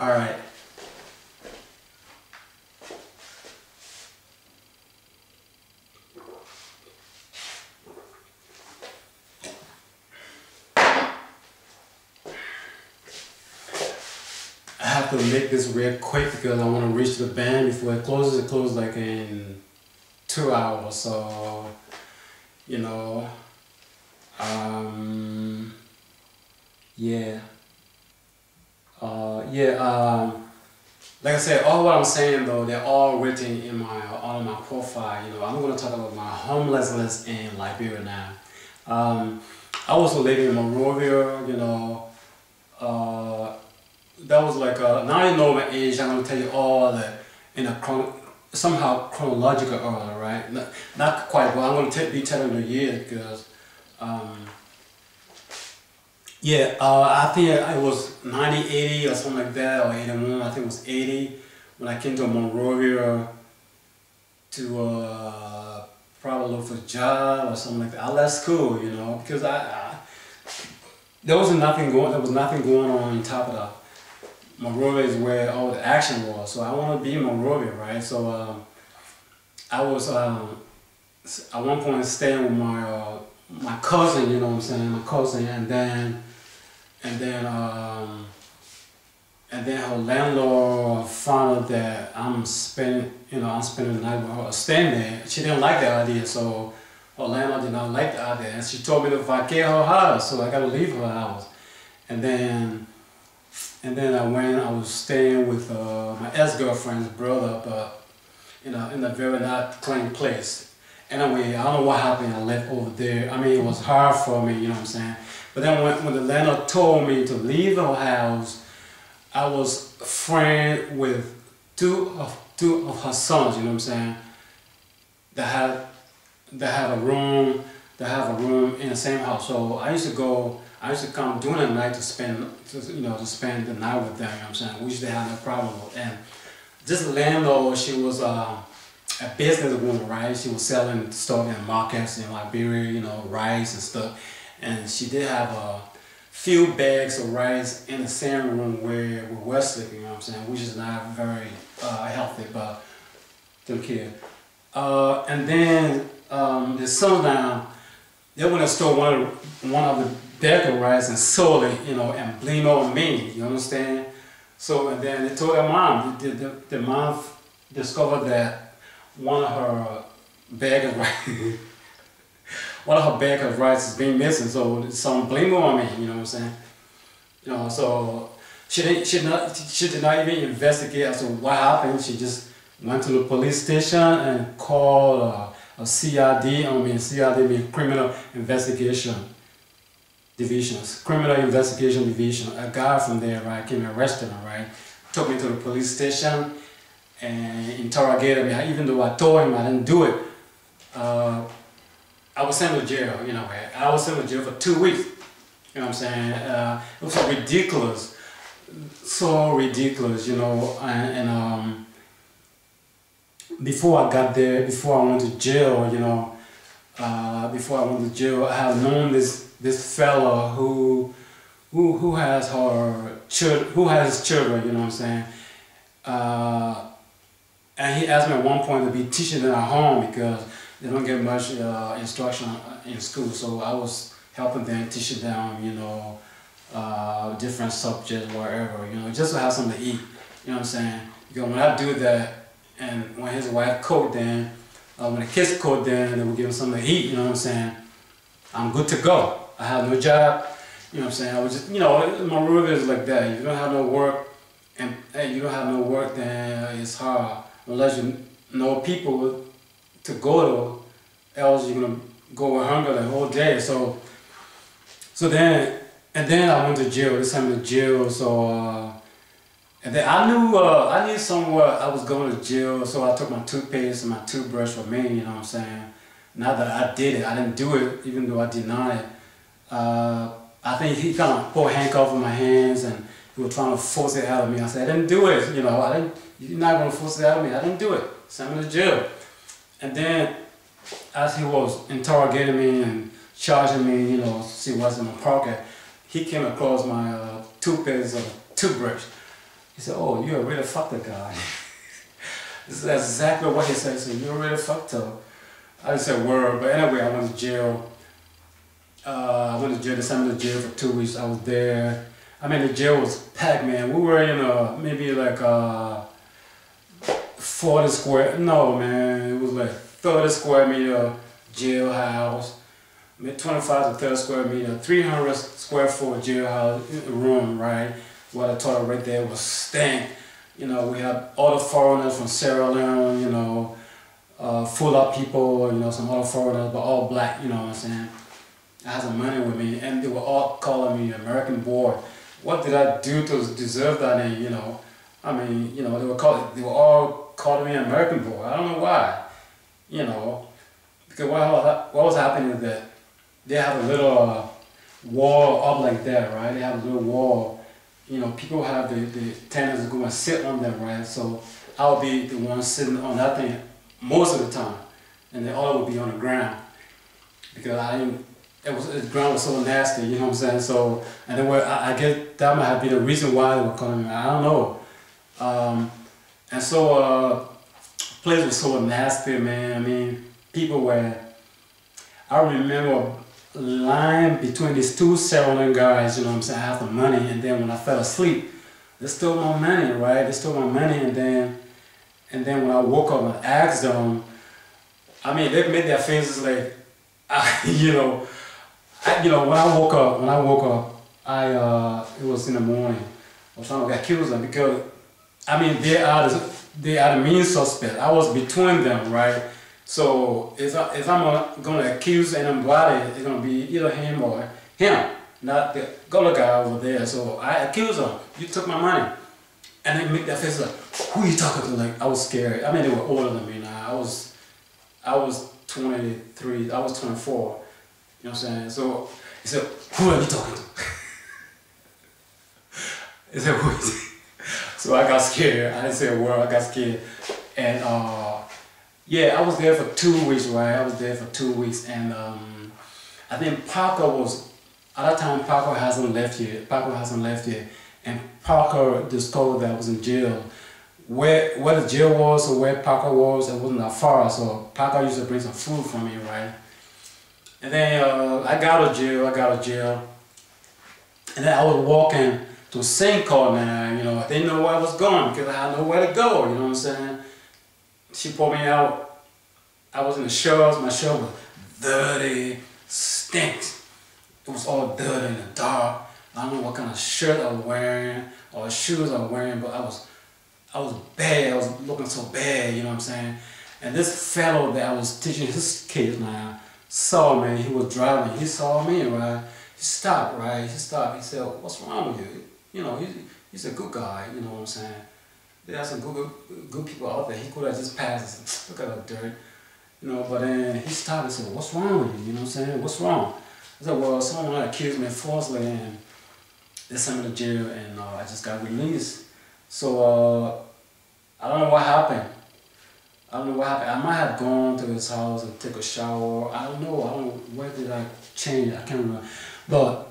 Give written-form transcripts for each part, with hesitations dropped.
All right. I have to make this real quick because I want to reach the band before it closes. It closes like in 2 hours, so you know, yeah, like I said, all what I'm saying though, they're all written in my on my profile. You know, I'm going to talk about my homelessness in Liberia now. I was living in Monrovia, you know. That was like now you know my age. I'm going to tell you all that in a somehow chronological order, right? Not quite, but I'm going to be telling the years because yeah, I think it was 1980 or something like that, or 81. I think it was 80 when I came to Monrovia to probably look for a job or something like that. I left school, you know, because there was nothing going. There was nothing going on in top of the Monrovia is where all the action was. So I want to be in Monrovia, right? So I was at one point staying with my cousin. You know what I'm saying? My cousin, and then her landlord found out that I'm spending the night with her, staying there. She didn't like the idea, so her landlord did not like the idea, and she told me to vacate her house, so I got to leave her house. And then I was staying with my ex-girlfriend's brother, but in a very not clean place. Anyway, I don't know what happened. I left over there. I mean, it was hard for me, you know what I'm saying. But then when the landlord told me to leave her house, I was friend with two of her sons, you know what I'm saying, that have a room in the same house. So I used to come during the night to spend the night with them, you know what I'm saying, which they had no problem with. And this landlord, she was a businesswoman, right? She was selling stuff in markets in Liberia, you know, rice and stuff. And she did have a few bags of rice in the same room where we were sleeping, you know what I'm saying, which is not very healthy, but don't care. And then the sundown, they went to store one of the bag of rice and sold it, you know, and blame on me, you understand? So, and then they told their mom, the mom discovered that one of her bag of rice one of her bag of rice is being missing, so some blame on me, you know what I'm saying? You know, so she did not even investigate as to what happened. She just went to the police station and called a CID. I mean, CID means Criminal Investigation Divisions. Criminal Investigation Division. A guy from there, right, came and arrested me, right? Took me to the police station and interrogated me, even though I told him I didn't do it. I was sent to jail, you know, I was sent to jail for 2 weeks, you know what I'm saying? It was so ridiculous, you know, and before I got there, before I went to jail, you know, I have known this fella who has his children, you know what I'm saying? And he asked me at one point to be teaching them at home because they don't get much instruction in school, so I was helping them, teaching them, you know, different subjects, whatever, you know, just to have something to eat, you know what I'm saying? Because when I do that, and when his wife cooked then, when the kids cooked then, they would give him something to eat, you know what I'm saying? I'm good to go. I have no job, you know what I'm saying? I was just, you know, my rule is like that. If you don't have no work, and you don't have no work, then it's hard, unless you know people to go to, else you're gonna go with hunger the whole day. So then I went to jail. This time in jail. So and then I knew somewhere I was going to jail. So I took my toothpaste and my toothbrush with me. You know what I'm saying? Not that I did it. I didn't do it, even though I denied it. I think he kind of put a handcuff on my hands and he was trying to force it out of me. I said, I didn't do it. You know, you're not gonna force it out of me. I didn't do it. Sent me to jail. And then, as he was interrogating me and charging me, you know, see what's in my pocket, he came across my toothpaste or toothbrush. He said, oh, you're a really fucked up guy. This is exactly what he said. He said, you're really fucked up. I just said word, but anyway, I went to jail. I went to jail, they sent me to jail for 2 weeks. I was there. I mean, the jail was packed, man. We were in maybe like 40 square, no, man. It was like 30 square meter jailhouse. 25 to 30 square meter, 300 square foot jailhouse room, right? Where the toilet right there was stank. You know, we had all the foreigners from Sierra Leone, you know, full of people, you know, some other foreigners, but all black, you know what I'm saying? I had some money with me, and they were all calling me American boy. What did I do to deserve that name, you know? I mean, you know, they were all calling me American boy. I don't know why, you know, because what was happening is that they have a little wall up like that, right? They have a little wall. You know, people have the tenants go and sit on them, right? So I'll be the one sitting on that thing most of the time, and the other would be on the ground because the ground was so nasty, you know what I'm saying? So, and then I guess that might have been the reason why they were calling me. I don't know. And so, place was so nasty, man. I mean, people were. I remember line between these two Sierra Leone guys, you know what I'm saying, I had the money, and then when I fell asleep, they stole my money, right? They stole my money, and then when I woke up and asked them, I mean, they made their faces like, you know, when I woke up, it was in the morning. I was trying to accuse them because, I mean, they are the main suspect. I was between them, right? So if I'm gonna accuse anybody, it's gonna be either him or him, not the other guy over there. So I accuse him. You took my money, and they make that face like, who are you talking to? Like I was scared. I mean, they were older than me now. I was 23. I was 24. You know what I'm saying? So he said, who are you talking to? He said, who is he? So I got scared. I didn't say a word. I got scared, and yeah, I was there for 2 weeks, right? I was there for 2 weeks, and I think Parker was, at that time Parker hasn't left yet. And Parker discovered that I was in jail. Where the jail was or where Parker was, it wasn't that far, so Parker used to bring some food for me, right? And then I got out of jail, and then I was walking to St. Clair, man, you know, I didn't know where I was going because I had nowhere to go, you know what I'm saying? She pulled me out. I was in the shelves. My shelf was dirty, stinks. It was all dirty in the dark. I don't know what kind of shirt I was wearing or shoes I was wearing, but I was bad. I was looking so bad, you know what I'm saying? And this fellow that I was teaching his kids now saw me. He was driving. He saw me, right? He stopped, right? He stopped. He said, "What's wrong with you?" You know, he's a good guy. You know what I'm saying? There are some good people out there. He could have just passed and said, look at that dirt. You know, but then he stopped and said, what's wrong with you? You know what I'm saying? What's wrong? I said, well, someone accused me falsely and they sent me to jail and I just got released. So I don't know what happened. I might have gone to his house and take a shower. I don't know. Where did I change? I can't remember. But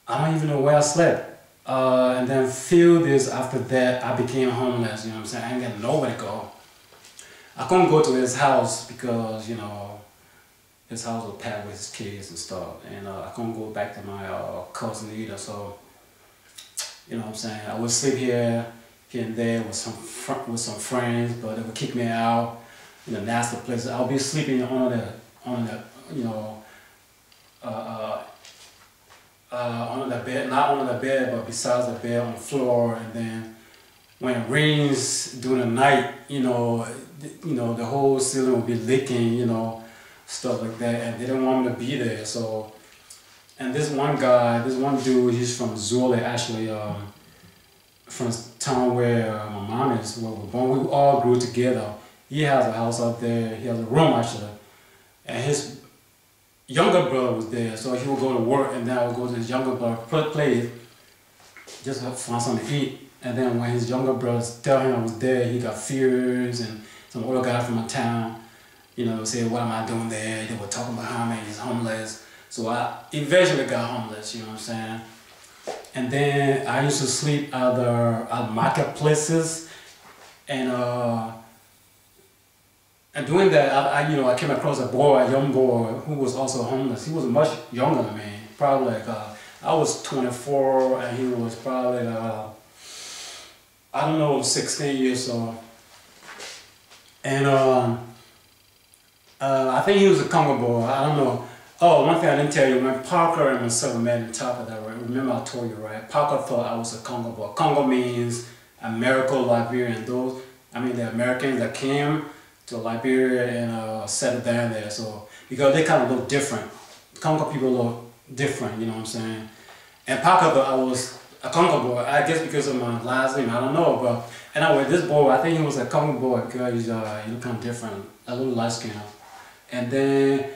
I don't even know where I slept. And then a few days after that, I became homeless, you know what I'm saying? I ain't got nowhere to go. I couldn't go to his house because, you know, his house was packed with his kids and stuff. And I couldn't go back to my cousin either, so, you know what I'm saying? I would sleep here and there with some friends, but they would kick me out in a nasty place. I'll be sleeping on the you know, under the bed, not under the bed, but besides the bed on the floor. And then when it rains during the night, you know, the whole ceiling will be leaking, you know, stuff like that. And they didn't want me to be there. So, and this one dude, he's from Zule, actually, from the town where my mom is, where we're born. We all grew together. He has a house out there. He has a room actually, and his younger brother was there, so he would go to work, and then I would go to his younger brother place just to find something to eat. And then when his younger brothers tell him I was there, he got fears, and some older guy from my town, you know, said, "What am I doing there?" They were talking behind me, he's homeless. So I eventually got homeless, you know what I'm saying? And then I used to sleep at marketplaces, and doing that, I came across a young boy who was also homeless. He was much younger than me, probably like I was 24 and he was probably I don't know, 16 years old. And I think he was a Congo boy. I don't know. Oh, one thing I didn't tell you, when Parker and myself met on top of that, right? Remember I told you, right? Parker thought I was a Congo boy. Congo means America, Liberia, and the Americans that came to Liberia and settled down there. So, because they kind of look different. Congo people look different, you know what I'm saying? And Parker thought I was a Congo boy, I guess because of my last name, I don't know. But anyway, this boy, I think he was a Congo boy because he looked kind of different, a little light skinned. And then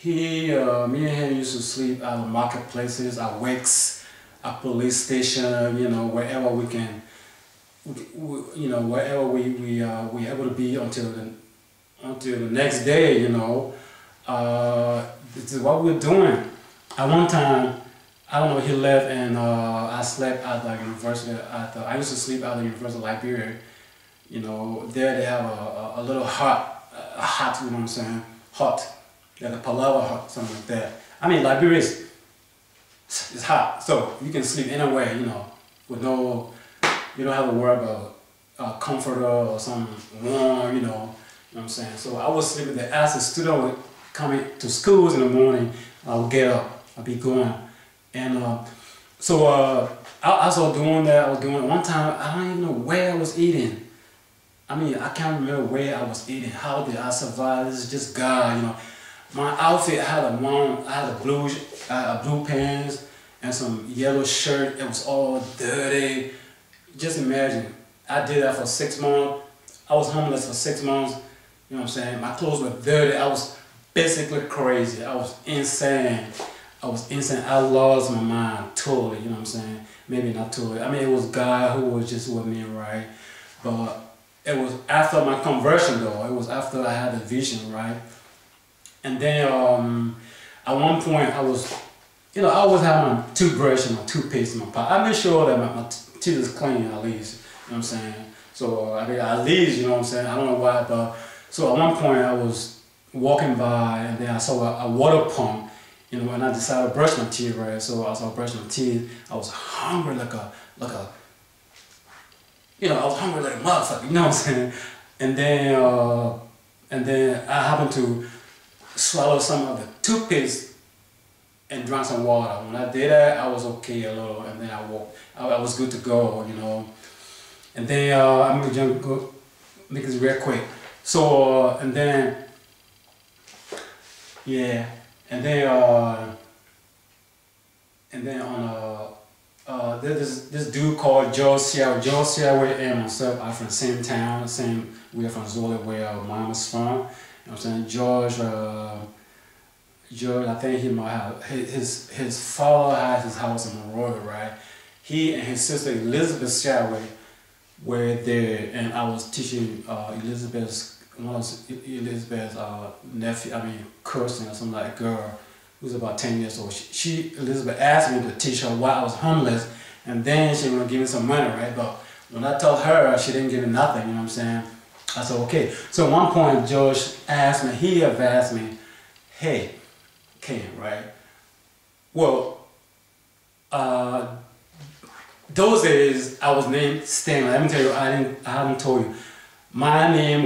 me and him used to sleep at marketplaces, at wakes, at police station, wherever we can, wherever we able to be until the next day, This is what we're doing. At one time, I don't know, he left and I slept at the university, I used to sleep at the University of Liberia. There they have a little hut, you know what I'm saying? Hut. Like a palava hut, something like that. Liberia is hot, so you can sleep anywhere, with you don't have to worry about a comforter or something warm, you know what I'm saying? So I was sleeping there. As a student would coming to schools in the morning, I would get up, I'd be going. And so I was doing that, one time, I don't even know where I was eating. I can't remember where I was eating. How did I survive? This is just God, My outfit, I had a blue pants and some yellow shirt. It was all dirty. Just imagine, I did that for 6 months. I was homeless for 6 months. You know what I'm saying? My clothes were dirty. I was basically crazy. I was insane. I lost my mind totally. You know what I'm saying? Maybe not totally. It was God who was just with me, right? But it was after my conversion, though. It was after I had the vision, right? And then at one point I was, I always have my toothbrush and my toothpaste in my pocket. I make sure that my teeth is clean at least, you know what I'm saying? So at least, you know what I'm saying? I don't know why, but so at one point I was walking by and then I saw a water pump, and I decided to brush my teeth, right? So as I was brushing my teeth, I was hungry like a motherfucker, you know what I'm saying? And then I happened to swallow some of the toothpaste and drank some water. When I did that, I was okay a little, and then I was good to go, And then I'm gonna just go make this real quick. So and then there's this dude called Josiah. And myself are from the same town, we are from Zola, where our mom is from. You know what I'm saying? George, I think he might have, his father has his house in Monrovia, right? He and his sister Elizabeth Shadway were there, and I was teaching Elizabeth's nephew, cousin or something, like girl who's about 10 years old. Elizabeth asked me to teach her why I was homeless, and then she was gonna give me some money, right? But when I told her, she didn't give me nothing, you know what I'm saying? I said, okay. So at one point, George asked me, hey, Ken, right? Well, those days I was named Stanley. Let me tell you, I haven't told you. My name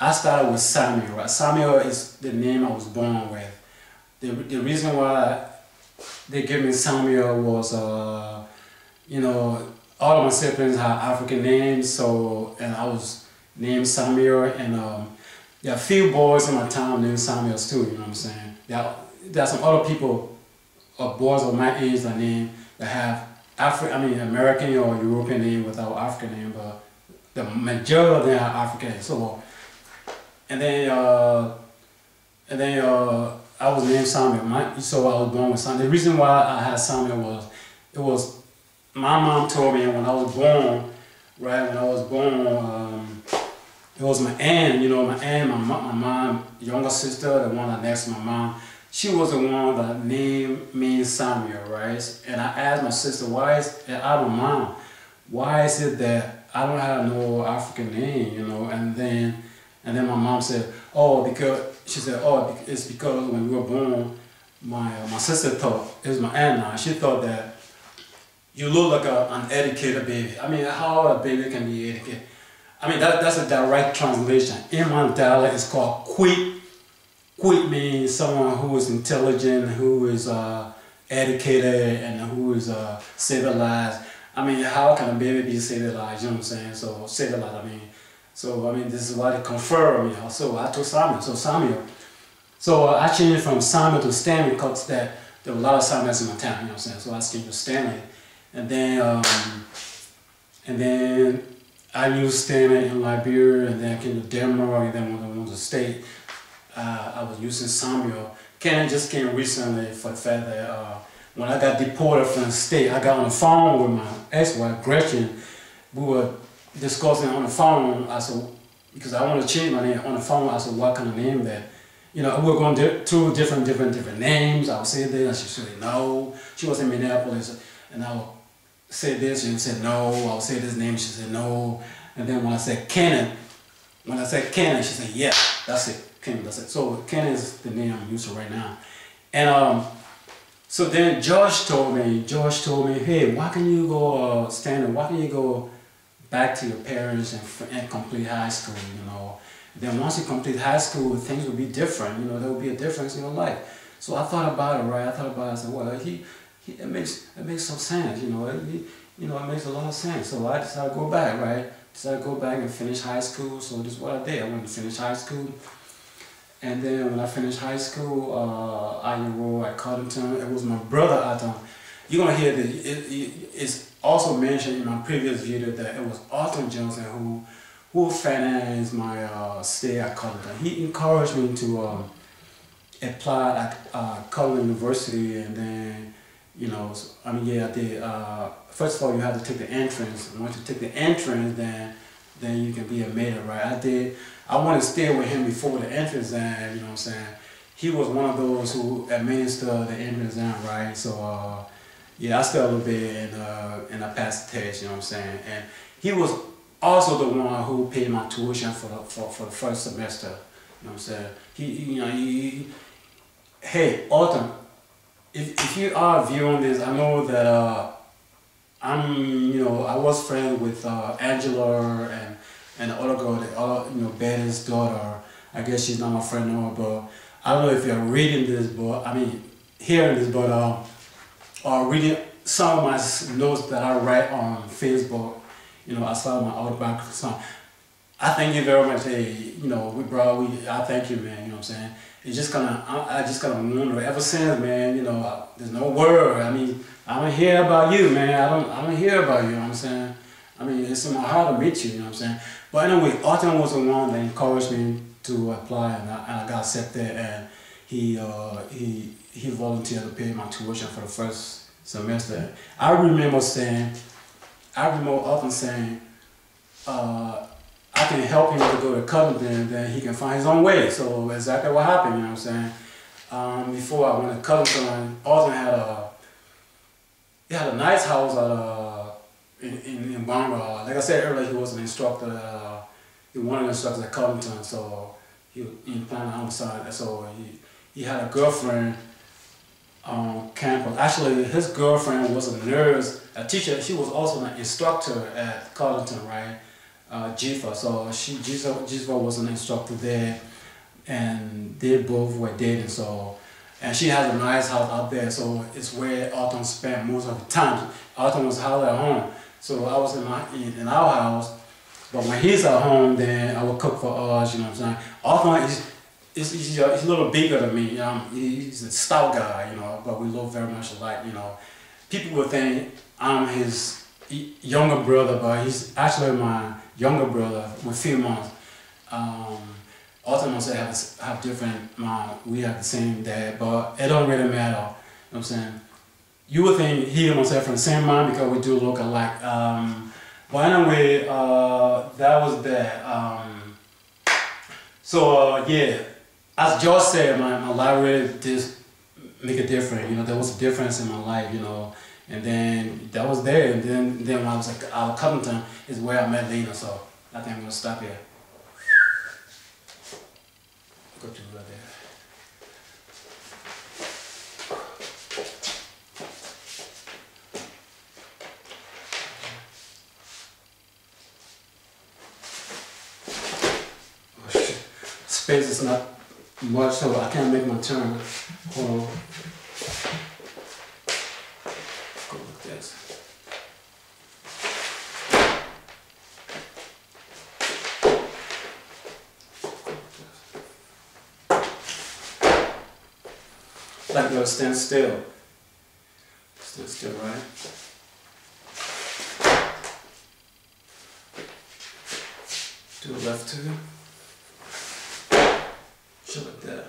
I started with Samuel, right? Samuel is the name I was born with. The reason why they gave me Samuel was, all of my siblings have African names, and I was named Samuel, and there are a few boys in my town named Samuels too, you know what I'm saying? There are some other people, or boys of my age that have American or European name without African name, but the majority of them are African. So, and then I was named Samuel. So I was born with Samuel. The reason why I had Samuel was my mom told me when I was born, right? When I was born, it was my aunt, my mom, younger sister, the one that next to my mom. she was the one that named me Samuel, right? And I asked my sister, why is I don't mind. Why is it that I don't have no African name, you know? And then my mom said, oh, because she said, oh, it's because when we were born, my sister thought, it was my aunt now, she thought that you look like an educated baby. I mean, how a baby can be educated? I mean, that's a direct translation. In my dialect, it's called quick. Quick means someone who is intelligent, who is educated, and who is civilized. I mean, how can a baby be civilized? You know what I'm saying? So civilized. I mean, this is why they confer me. So I took Samuel. So Samuel. So I changed from Samuel to Stanley because there were a lot of Samuels in my town. You know what I'm saying? So I changed to Stanley, and then I used Stanley in Liberia, and then I came to Denmark, and then when I went to the state, I was using Samuel. Ken just came recently for the fact that when I got deported from the state, I got on the phone with my ex-wife, Gretchen. We were discussing on the phone. I said, because I want to change my name on the phone, I said, what kind of name that? You know, we were going through different names. I would say this, and she said no. She was in Minneapolis, and I would say this, and she said no. I would say this name, she said no. And then when I said Kenan, she said, yeah, that's it. Kenan, that's it. So Kenan is the name I'm using right now. And so then Josh told me, hey, why can you go Stanley? Why can you go back to your parents and complete high school? You know. Then once you complete high school, things will be different. You know, there will be a difference in your life. So I thought about it, right? I said, well, it makes some sense. You know, it makes a lot of sense. So I decided to go back, right? Decided to go back and finish high school. So this is what I did. I went to finish high school. And then when I finished high school, I enrolled at Cottington. It was my brother at you're gonna hear this. It's also mentioned in my previous video that it was Arthur Johnson who financed my stay at Cottington. He encouraged me to apply at Cottington University, and then, you know, I did. First of all, you have to take the entrance. Once you take the entrance, then you can be admitted, right? I wanted to stay with him before the entrance exam, you know what I'm saying? He was one of those who administered the entrance exam, right? So, yeah, I stayed a little bit and I passed the test, you know what I'm saying? And he was also the one who paid my tuition for the first semester, you know what I'm saying? Hey, Autumn, if you are viewing this, I know that I was friends with Angela and the other girl, Betty's daughter. I guess she's not my friend anymore, but I don't know if you're reading this, but hearing this, but or reading some of my notes that I write on Facebook. You know, I saw my autobiography song. I thank you very much. Hey, I thank you, man. You know what I'm saying? It's just I just kind of wonder. Ever since, man, there's no word. I mean, I don't hear about you, man. I don't hear about you. You know what I'm saying? I mean, it's in my heart to meet you. You know what I'm saying? But anyway, Autumn was the one that encouraged me to apply, and I got accepted. And he volunteered to pay my tuition for the first semester. I remember Autumn saying, I can help him to go to Covington, then he can find his own way. So exactly what happened, you know what I'm saying? Before I went to Covington, Autumn had a nice house in Monrovia. Like I said earlier, he was an instructor. He wanted an instructor at Covington, so he planned on the side. So he had a girlfriend on campus. Actually, his girlfriend was a nurse, a teacher. She was also an instructor at Covington, right? Jifa. So Jifa was an instructor there, and they both were dating. So, and she has a nice house out there. So it's where Autumn spent most of the time. Autumn was house at home. So I was in our house, but when he's at home, then I would cook for us. You know what I'm saying? Autumn he's a little bigger than me. He's a stout guy. But we look very much alike. People would think I'm his younger brother, but he's actually my younger brother with a few months. Autumn also have different mom. We have the same dad, but it don't really matter. You know what I'm saying? You would think he and myself from the same mom because we do look alike. But anyway, that was that. So yeah, as George said, my library make a difference. You know, there was a difference in my life. You know, and then that was there. And then when I was like out of Covington is where I met Lena. So I think I'm gonna stop here. Go to right there. Oh shit, space is not much, so I can't make my turn. Hold on. Go like this. Like you'll stand still. Stand still, right? To the left too. Shit like that.